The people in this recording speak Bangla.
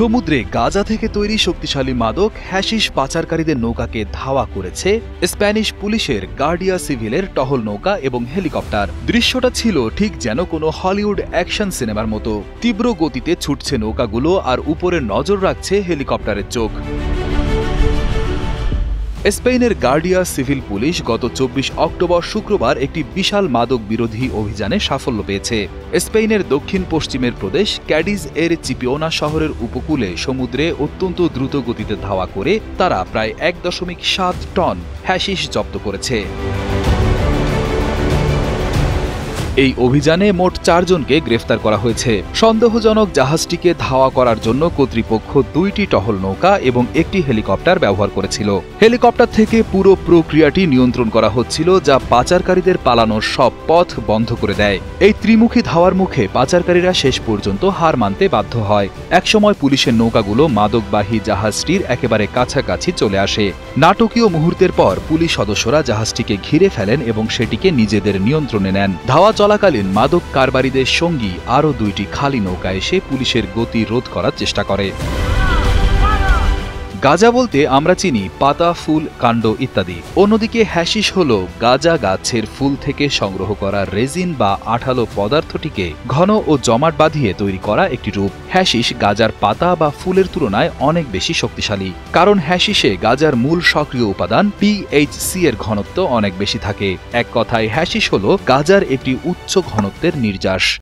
সমুদ্রে গাঁজা থেকে তৈরি শক্তিশালী মাদক হ্যাশিশ পাচারকারীদের নৌকাকে ধাওয়া করেছে স্প্যানিশ পুলিশের গার্ডিয়া সিভিলের টহল নৌকা এবং হেলিকপ্টার। দৃশ্যটা ছিল ঠিক যেন কোনো হলিউড অ্যাকশন সিনেমার মতো। তীব্র গতিতে ছুটছে নৌকাগুলো আর উপরে নজর রাখছে হেলিকপ্টারের চোখ। স্পেনের গার্ডিয়া সিভিল পুলিশ গত ২৪ অক্টোবর শুক্রবার একটি বিশাল মাদক বিরোধী অভিযানে সাফল্য পেয়েছে। স্পেনের দক্ষিণ পশ্চিমের প্রদেশ ক্যাডিজ এর চিপিওনা শহরের উপকূলে সমুদ্রে অত্যন্ত দ্রুত গতিতে ধাওয়া করে তারা প্রায় ১.৭ টন হ্যাশিশ জব্দ করেছে। এই অভিযানে মোট ৪ জনকে গ্রেফতার করা হয়েছে। সন্দেহজনক জাহাজটিকে ধাওয়া করার জন্য কর্তৃপক্ষ ২টি টহল নৌকা এবং একটি হেলিকপ্টার ব্যবহার করেছিল। হেলিকপ্টার থেকে পুরো প্রক্রিয়াটি নিয়ন্ত্রণ করা হচ্ছিল, যা পাচারকারীদের পালানোর সব পথ বন্ধ করে দেয়। এই ত্রিমুখী ধাওয়ার মুখে পাচারকারীরা শেষ পর্যন্ত হার মানতে বাধ্য হয়। একসময় পুলিশের নৌকাগুলো মাদকবাহী জাহাজটির একেবারে কাছাকাছি চলে আসে। নাটকীয় মুহূর্তের পর পুলিশ সদস্যরা জাহাজটিকে ঘিরে ফেলেন এবং সেটিকে নিজেদের নিয়ন্ত্রণে নেন। ধাওয়া চলাকালীন মাদক কারবারিদের সঙ্গী আরও ২টি খালি নৌকা এসে পুলিশের গতি রোধ করার চেষ্টা করে। গাঁজা বলতে আমরা চিনি পাতা, ফুল, কাণ্ড ইত্যাদি। অন্যদিকে হ্যাশিশ হল গাঁজা গাছের ফুল থেকে সংগ্রহ করা রেজিন বা আঠালো পদার্থটিকে ঘন ও জমাট বাঁধিয়ে তৈরি করা একটি রূপ। হ্যাশিশ গাঁজার পাতা বা ফুলের তুলনায় অনেক বেশি শক্তিশালী, কারণ হ্যাশিশে গাঁজার মূল সক্রিয় উপাদান THC এর ঘনত্ব অনেক বেশি থাকে। এক কথায় হ্যাশিশ হল গাঁজার একটি উচ্চ ঘনত্বের নির্যাস।